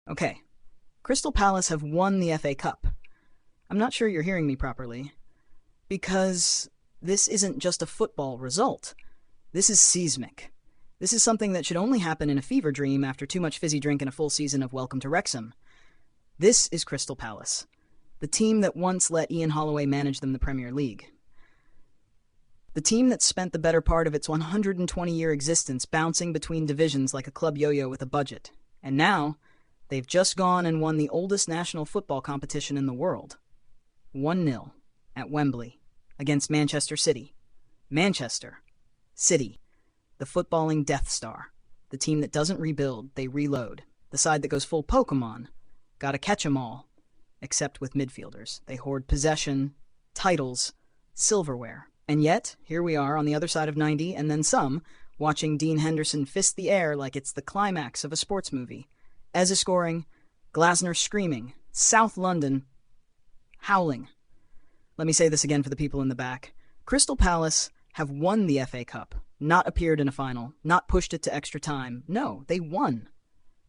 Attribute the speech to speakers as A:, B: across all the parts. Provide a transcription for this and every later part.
A: Okay, Crystal Palace have won the FA Cup. I'm not sure you're hearing me properly, because this isn't just a football result. This is seismic. This is something that should only happen in a fever dream after too much fizzy drink and a full season of Welcome to Wrexham. This is Crystal Palace, the team that once let Ian Holloway manage them the Premier League. The team that spent the better part of its 120-year existence bouncing between divisions like a club yo-yo with a budget. And now, they've just gone and won the oldest national football competition in the world. 1-0 at Wembley against Manchester City. Manchester City, the footballing Death Star. The team that doesn't rebuild, they reload. The side that goes full Pokemon. Gotta catch 'em all. Except with midfielders. They hoard possession, titles, silverware. And yet, here we are on the other side of 90 and then some, watching Dean Henderson fist the air like it's the climax of a sports movie. Eze scoring, Glasner screaming, South London howling. Let me say this again for the people in the back. Crystal Palace have won the FA Cup, not appeared in a final, not pushed it to extra time. No, they won.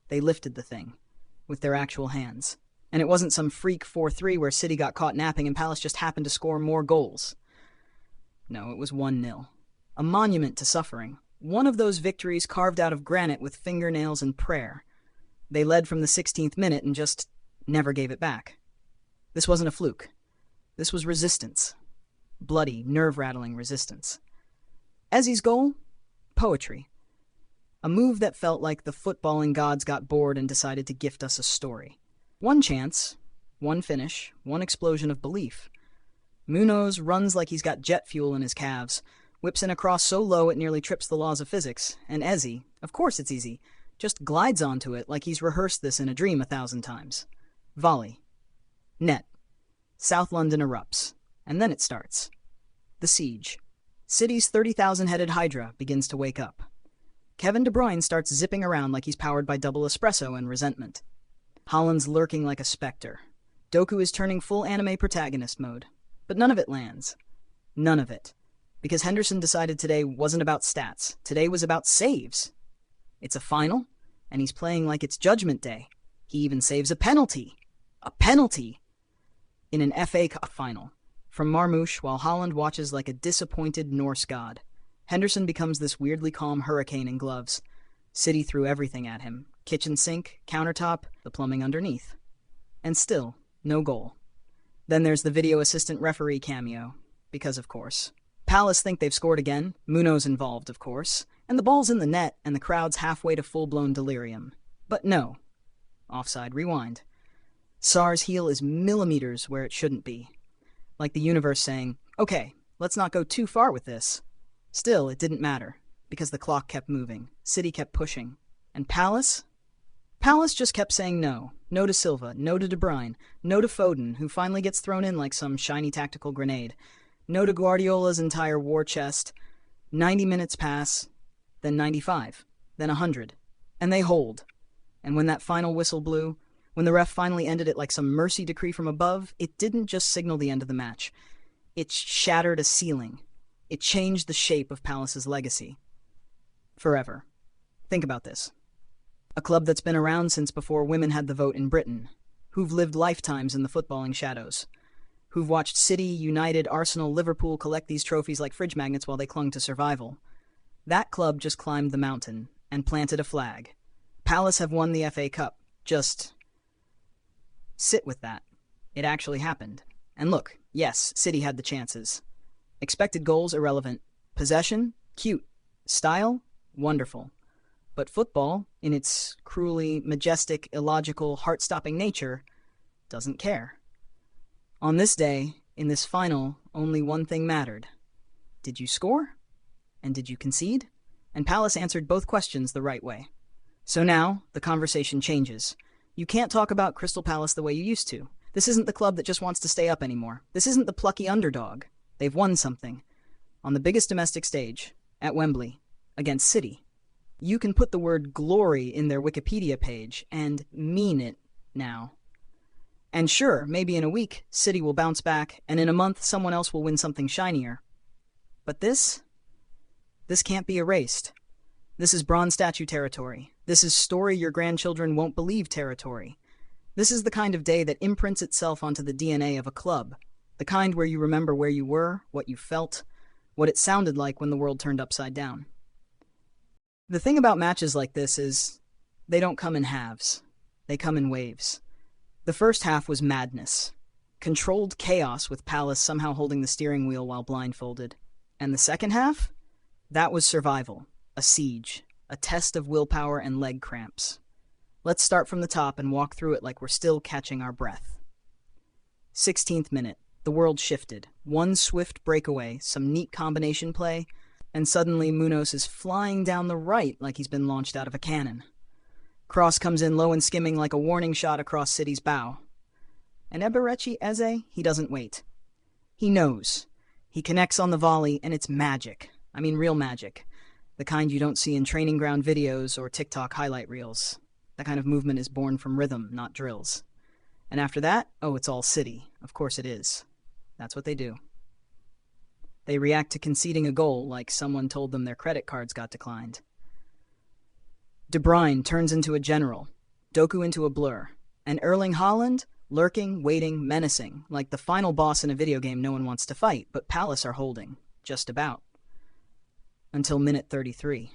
A: They lifted the thing with their actual hands. And it wasn't some freak 4-3 where City got caught napping and Palace just happened to score more goals. No, it was 1-0. A monument to suffering. One of those victories carved out of granite with fingernails and prayer. They led from the 16th minute and just never gave it back. This wasn't a fluke. This was resistance. Bloody, nerve-rattling resistance. Eze's goal? Poetry. A move that felt like the footballing gods got bored and decided to gift us a story. One chance, one finish, one explosion of belief. Munoz runs like he's got jet fuel in his calves, whips in a cross so low it nearly trips the laws of physics, and Eze, of course it's easy, just glides onto it like he's rehearsed this in a dream 1,000 times. Volley. Net. South London erupts. And then it starts. The siege. City's 30,000-headed Hydra begins to wake up. Kevin De Bruyne starts zipping around like he's powered by double espresso and resentment. Haaland's lurking like a specter. Doku is turning full anime protagonist mode. But none of it lands. None of it. Because Henderson decided today wasn't about stats. Today was about saves. It's a final, and he's playing like it's Judgment Day. He even saves a penalty. A penalty! In an FA Cup final. From Marmoush, while Haaland watches like a disappointed Norse god. Henderson becomes this weirdly calm hurricane in gloves. City threw everything at him. Kitchen sink, countertop, the plumbing underneath. And still, no goal. Then there's the video assistant referee cameo. Because of course. Palace think they've scored again. Munoz involved, of course. And the ball's in the net, and the crowd's halfway to full-blown delirium. But no. Offside rewind. Sarr's heel is millimeters where it shouldn't be. Like the universe saying, okay, let's not go too far with this. Still, it didn't matter, because the clock kept moving. City kept pushing. And Palace? Palace just kept saying no. No to Silva, no to De Bruyne, no to Foden, who finally gets thrown in like some shiny tactical grenade. No to Guardiola's entire war chest. 90 minutes pass, then 95, then 100. And they hold. And when that final whistle blew, when the ref finally ended it like some mercy decree from above, it didn't just signal the end of the match. It shattered a ceiling. It changed the shape of Palace's legacy. Forever. Think about this. A club that's been around since before women had the vote in Britain, who've lived lifetimes in the footballing shadows, who've watched City, United, Arsenal, Liverpool collect these trophies like fridge magnets while they clung to survival. That club just climbed the mountain and planted a flag. Palace have won the FA Cup. Just sit with that. It actually happened. And look, yes, City had the chances. Expected goals, irrelevant. Possession, cute. Style, wonderful. But football, in its cruelly majestic, illogical, heart-stopping nature, doesn't care. On this day, in this final, only one thing mattered. Did you score? And did you concede? And Palace answered both questions the right way. So now, the conversation changes. You can't talk about Crystal Palace the way you used to. This isn't the club that just wants to stay up anymore. This isn't the plucky underdog. They've won something. On the biggest domestic stage, at Wembley, against City. You can put the word glory in their Wikipedia page and mean it now. And sure, maybe in a week, City will bounce back, and in a month, someone else will win something shinier. But this can't be erased. This is bronze statue territory. This is story your grandchildren won't believe territory. This is the kind of day that imprints itself onto the DNA of a club, the kind where you remember where you were, what you felt, what it sounded like when the world turned upside down. The thing about matches like this is they don't come in halves. They come in waves. The first half was madness. Controlled chaos with Palace somehow holding the steering wheel while blindfolded. And the second half? That was survival, a siege, a test of willpower and leg cramps. Let's start from the top and walk through it like we're still catching our breath. 16th minute. The world shifted. One swift breakaway, some neat combination play, and suddenly Munoz is flying down the right like he's been launched out of a cannon. Cross comes in low and skimming like a warning shot across City's bow. And Eberechi Eze, he doesn't wait. He knows. He connects on the volley, and it's magic. I mean real magic. The kind you don't see in training ground videos or TikTok highlight reels. That kind of movement is born from rhythm, not drills. And after that, oh, it's all City. Of course it is. That's what they do. They react to conceding a goal like someone told them their credit cards got declined. De Bruyne turns into a general, Doku into a blur, and Erling Haaland, lurking, waiting, menacing, like the final boss in a video game no one wants to fight, but Palace are holding, just about. Until minute 33.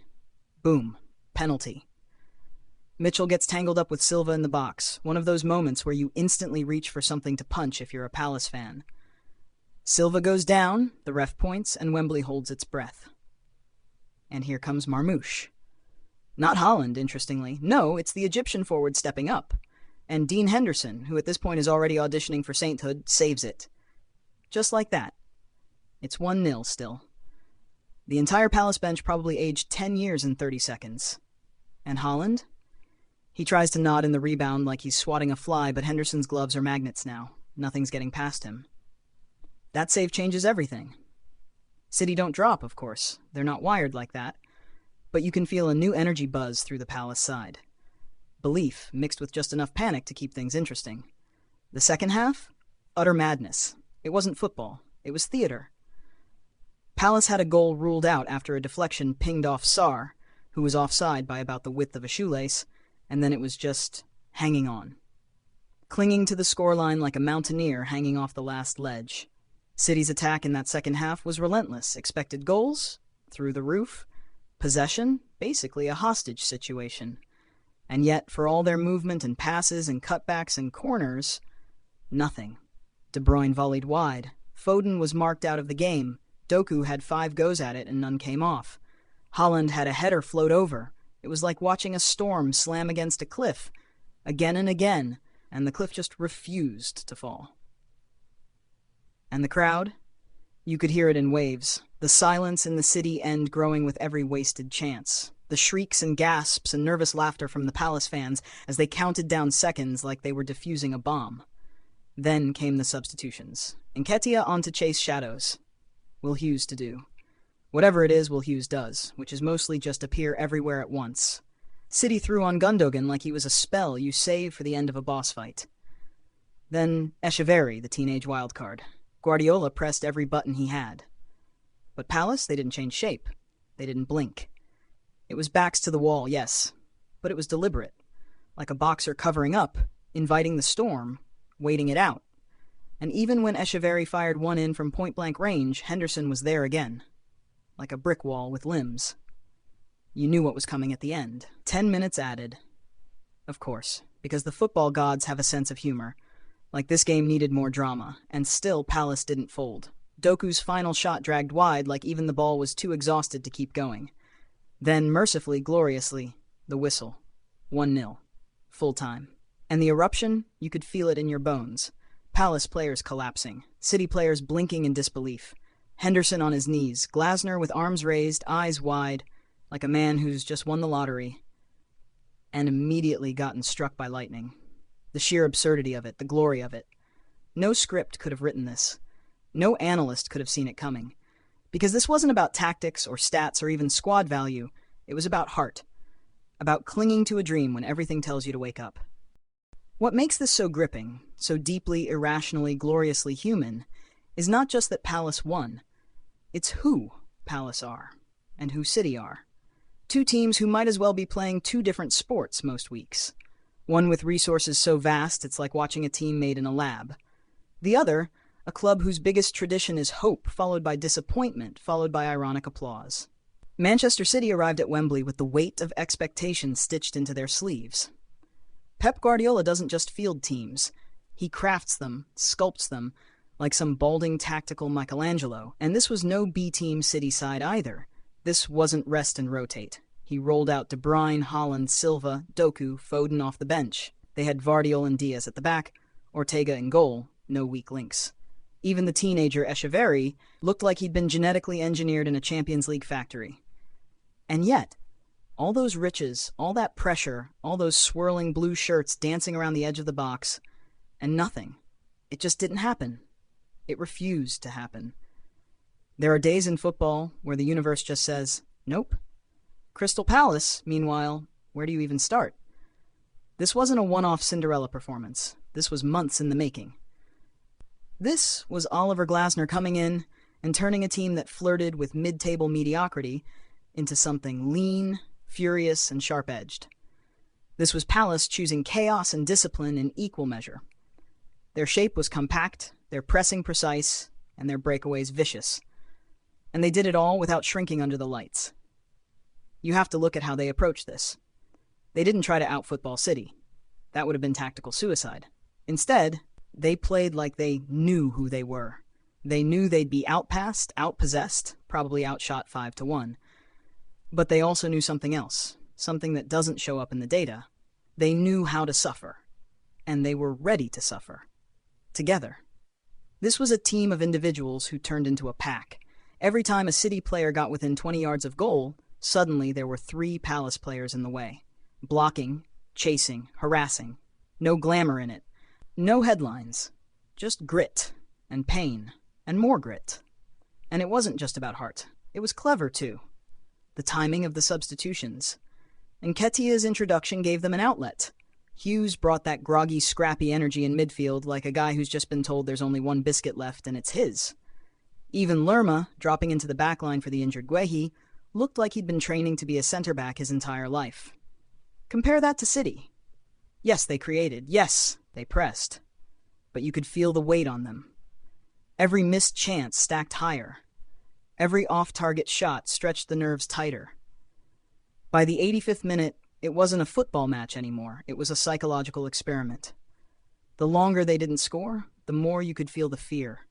A: Boom. Penalty. Mitchell gets tangled up with Silva in the box, one of those moments where you instantly reach for something to punch if you're a Palace fan. Silva goes down, the ref points, and Wembley holds its breath. And here comes Marmoush. Not Haaland, interestingly. No, it's the Egyptian forward stepping up. And Dean Henderson, who at this point is already auditioning for sainthood, saves it. Just like that. It's 1-0 still. The entire Palace bench probably aged 10 years in 30 seconds. And Haaland? He tries to nod in the rebound like he's swatting a fly, but Henderson's gloves are magnets now. Nothing's getting past him. That save changes everything. City don't drop, of course. They're not wired like that. But you can feel a new energy buzz through the Palace side. Belief, mixed with just enough panic to keep things interesting. The second half? Utter madness. It wasn't football. It was theater. Palace had a goal ruled out after a deflection pinged off Sarr, who was offside by about the width of a shoelace, and then it was just hanging on. Clinging to the scoreline like a mountaineer hanging off the last ledge. City's attack in that second half was relentless. Expected goals? Through the roof. Possession? Basically a hostage situation. And yet, for all their movement and passes and cutbacks and corners, nothing. De Bruyne volleyed wide. Foden was marked out of the game. Doku had 5 goes at it and none came off. Haaland had a header float over. It was like watching a storm slam against a cliff, again and again, and the cliff just refused to fall. And the crowd? You could hear it in waves. The silence in the city end growing with every wasted chance. The shrieks and gasps and nervous laughter from the Palace fans as they counted down seconds like they were defusing a bomb. Then came the substitutions. Nketiah on to chase shadows. Will Hughes to do. Whatever it is Will Hughes does, which is mostly just appear everywhere at once. City threw on Gundogan like he was a spell you save for the end of a boss fight. Then Echeverri, the teenage wildcard. Guardiola pressed every button he had. But Palace, they didn't change shape. They didn't blink. It was backs to the wall, yes, but it was deliberate. Like a boxer covering up, inviting the storm, waiting it out. And even when Echeverri fired one in from point-blank range, Henderson was there again. Like a brick wall with limbs. You knew what was coming at the end. 10 minutes added. Of course, because the football gods have a sense of humor. Like this game needed more drama, and still Palace didn't fold. Doku's final shot dragged wide like even the ball was too exhausted to keep going. Then, mercifully, gloriously, the whistle. 1-0. Full time. And the eruption, you could feel it in your bones. Palace players collapsing. City players blinking in disbelief. Henderson on his knees. Glasner with arms raised, eyes wide, like a man who's just won the lottery. And immediately gotten struck by lightning. The sheer absurdity of it, the glory of it. No script could have written this. No analyst could have seen it coming. Because this wasn't about tactics or stats or even squad value. It was about heart. About clinging to a dream when everything tells you to wake up. What makes this so gripping, so deeply, irrationally, gloriously human, is not just that Palace won. It's who Palace are, and who City are. Two teams who might as well be playing two different sports most weeks. One with resources so vast it's like watching a team made in a lab. The other, a club whose biggest tradition is hope, followed by disappointment, followed by ironic applause. Manchester City arrived at Wembley with the weight of expectation stitched into their sleeves. Pep Guardiola doesn't just field teams. He crafts them, sculpts them, like some balding tactical Michelangelo. And this was no B-team City side either. This wasn't rest and rotate. He rolled out De Bruyne, Haaland, Silva, Doku, Foden off the bench. They had Vardiol and Diaz at the back, Ortega in goal, no weak links. Even the teenager Echeverri looked like he'd been genetically engineered in a Champions League factory. And yet, all those riches, all that pressure, all those swirling blue shirts dancing around the edge of the box, and nothing. It just didn't happen. It refused to happen. There are days in football where the universe just says, nope. Crystal Palace, meanwhile, where do you even start? This wasn't a one-off Cinderella performance. This was months in the making. This was Oliver Glasner coming in and turning a team that flirted with mid-table mediocrity into something lean, furious, and sharp-edged. This was Palace choosing chaos and discipline in equal measure. Their shape was compact, their pressing precise, and their breakaways vicious. And they did it all without shrinking under the lights. You have to look at how they approached this. They didn't try to out-football City. That would have been tactical suicide. Instead, they played like they knew who they were. They knew they'd be outpassed, outpossessed, probably outshot 5-1. But they also knew something else, something that doesn't show up in the data. They knew how to suffer, and they were ready to suffer. Together. This was a team of individuals who turned into a pack. Every time a City player got within 20 yards of goal, suddenly there were 3 Palace players in the way. Blocking, chasing, harassing. No glamour in it. No headlines. Just grit, and pain, and more grit. And it wasn't just about heart. It was clever, too. The timing of the substitutions. Nketiah's introduction gave them an outlet. Hughes brought that groggy, scrappy energy in midfield like a guy who's just been told there's only one biscuit left and it's his. Even Lerma, dropping into the backline for the injured Guehi, looked like he'd been training to be a centre-back his entire life. Compare that to City. Yes, they created. Yes, they pressed. But you could feel the weight on them. Every missed chance stacked higher. Every off-target shot stretched the nerves tighter. By the 85th minute, it wasn't a football match anymore. It was a psychological experiment. The longer they didn't score, the more you could feel the fear.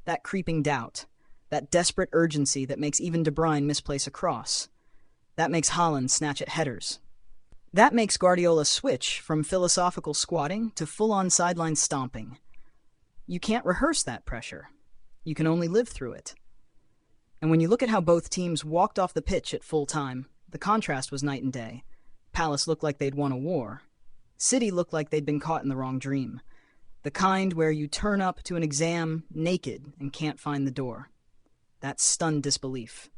A: That creeping doubt. That desperate urgency that makes even De Bruyne misplace a cross. That makes Haaland snatch at headers. That makes Guardiola switch from philosophical squatting to full-on sideline stomping. You can't rehearse that pressure. You can only live through it. And when you look at how both teams walked off the pitch at full time, the contrast was night and day. Palace looked like they'd won a war. City looked like they'd been caught in the wrong dream. The kind where you turn up to an exam naked and can't find the door. That stunned disbelief.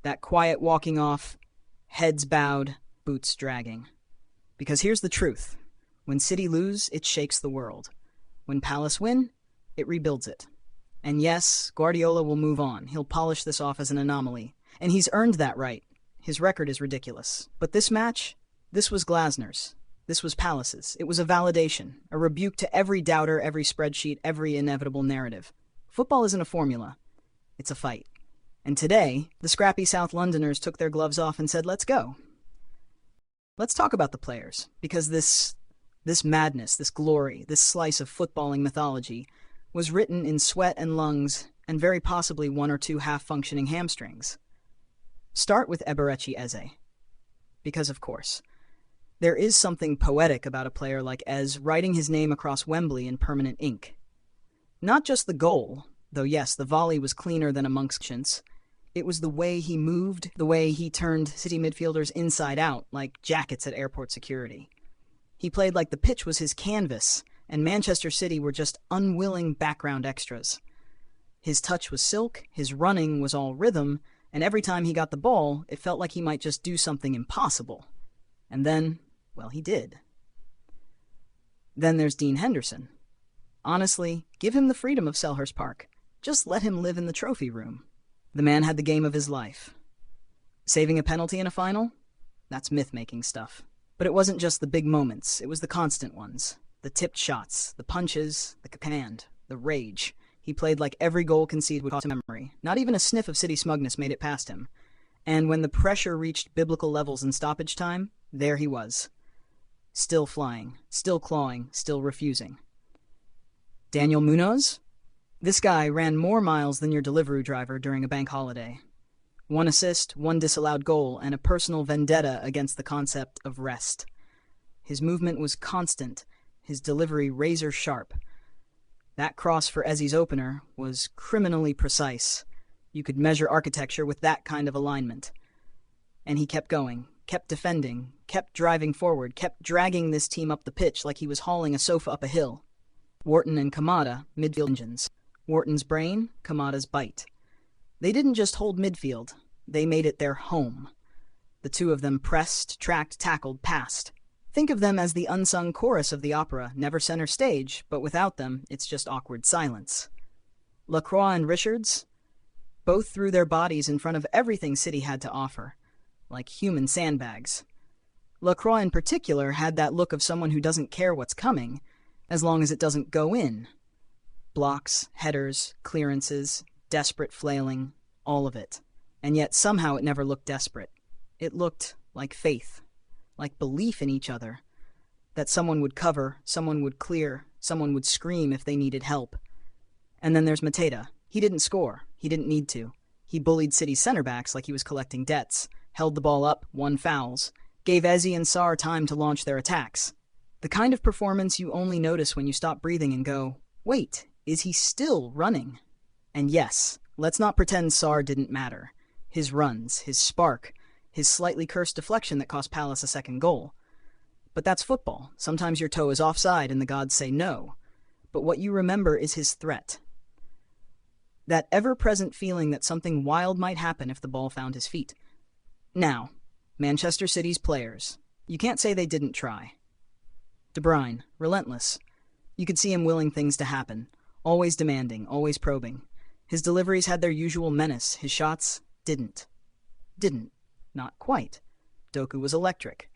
A: That quiet walking off, heads bowed, boots dragging. Because here's the truth. When City lose, it shakes the world. When Palace win, it rebuilds it. And yes, Guardiola will move on. He'll polish this off as an anomaly. And he's earned that right. His record is ridiculous. But this match, this was Glasner's. This was Palace's. It was a validation, a rebuke to every doubter, every spreadsheet, every inevitable narrative. Football isn't a formula. It's a fight. And today, the scrappy South Londoners took their gloves off and said, let's go. Let's talk about the players, because this madness, this glory, this slice of footballing mythology was written in sweat and lungs and very possibly 1 or 2 half-functioning hamstrings. Start with Eberechi Eze. Because, of course, there is something poetic about a player like Ez writing his name across Wembley in permanent ink. Not just the goal, though yes, the volley was cleaner than amongst chintz. It was the way he moved, the way he turned City midfielders inside out, like jackets at airport security. He played like the pitch was his canvas, and Manchester City were just unwilling background extras. His touch was silk, his running was all rhythm, and every time he got the ball, it felt like he might just do something impossible. And then, well, he did. Then there's Dean Henderson. Honestly, give him the freedom of Selhurst Park. Just let him live in the trophy room. The man had the game of his life. Saving a penalty in a final? That's myth-making stuff. But it wasn't just the big moments, it was the constant ones. The tipped shots, the punches, the command, the rage. He played like every goal conceded would cost him memory. Not even a sniff of City smugness made it past him. And when the pressure reached biblical levels in stoppage time, there he was. Still flying, still clawing, still refusing. Daniel Munoz? This guy ran more miles than your Deliveroo driver during a bank holiday. 1 assist, 1 disallowed goal, and a personal vendetta against the concept of rest. His movement was constant, his delivery razor sharp. That cross for Ezzy's opener was criminally precise. You could measure architecture with that kind of alignment. And he kept going, kept defending, kept driving forward, kept dragging this team up the pitch like he was hauling a sofa up a hill. Wharton and Kamada, midfield engines. Wharton's brain, Kamada's bite. They didn't just hold midfield, they made it their home. The two of them pressed, tracked, tackled, passed. Think of them as the unsung chorus of the opera, never center stage, but without them, it's just awkward silence. Lacroix and Richards both threw their bodies in front of everything City had to offer, like human sandbags. Lacroix in particular had that look of someone who doesn't care what's coming, as long as it doesn't go in. Blocks, headers, clearances, desperate flailing, all of it. And yet somehow it never looked desperate. It looked like faith, like belief in each other. That someone would cover, someone would clear, someone would scream if they needed help. And then there's Mateta. He didn't score. He didn't need to. He bullied City's center backs like he was collecting debts, held the ball up, won fouls, gave Ezzy and Sarr time to launch their attacks. The kind of performance you only notice when you stop breathing and go, wait, is he still running? And yes, let's not pretend Sarr didn't matter. His runs, his spark, his slightly cursed deflection that cost Palace a second goal. But that's football. Sometimes your toe is offside and the gods say no. But what you remember is his threat. That ever-present feeling that something wild might happen if the ball found his feet. Now, Manchester City's players. You can't say they didn't try. De Bruyne, relentless. You could see him willing things to happen. Always demanding, always probing. His deliveries had their usual menace. His shots didn't. Not quite. Doku was electric.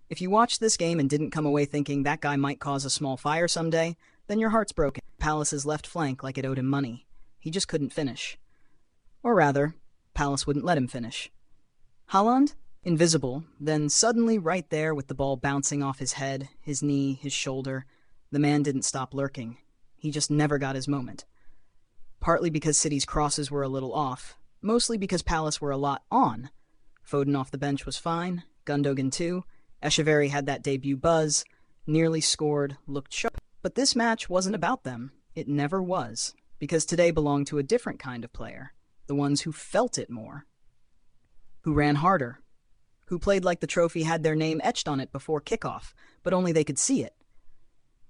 A: If you watched this game and didn't come away thinking that guy might cause a small fire someday, then your heart's broken. Palace's left flank like it owed him money. He just couldn't finish. Or rather, Palace wouldn't let him finish. Haaland? Invisible, then suddenly right there with the ball bouncing off his head, his knee, his shoulder. The man didn't stop lurking. He just never got his moment. Partly because City's crosses were a little off, mostly because Palace were a lot on. Foden off the bench was fine, Gundogan too, Echeverri had that debut buzz, nearly scored, looked sharp. But this match wasn't about them. It never was, because today belonged to a different kind of player, the ones who felt it more. Who ran harder. Who played like the trophy had their name etched on it before kickoff, but only they could see it.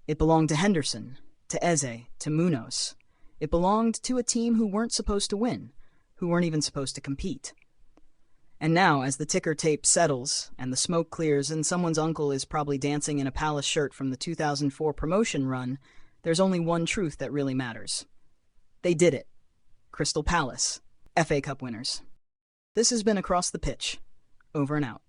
A: It belonged to Henderson, to Eze, to Munoz. It belonged to a team who weren't supposed to win, who weren't even supposed to compete. And now, as the ticker tape settles, and the smoke clears, and someone's uncle is probably dancing in a Palace shirt from the 2004 promotion run, there's only one truth that really matters. They did it. Crystal Palace, FA Cup winners. This has been Across the Pitch. Over and out.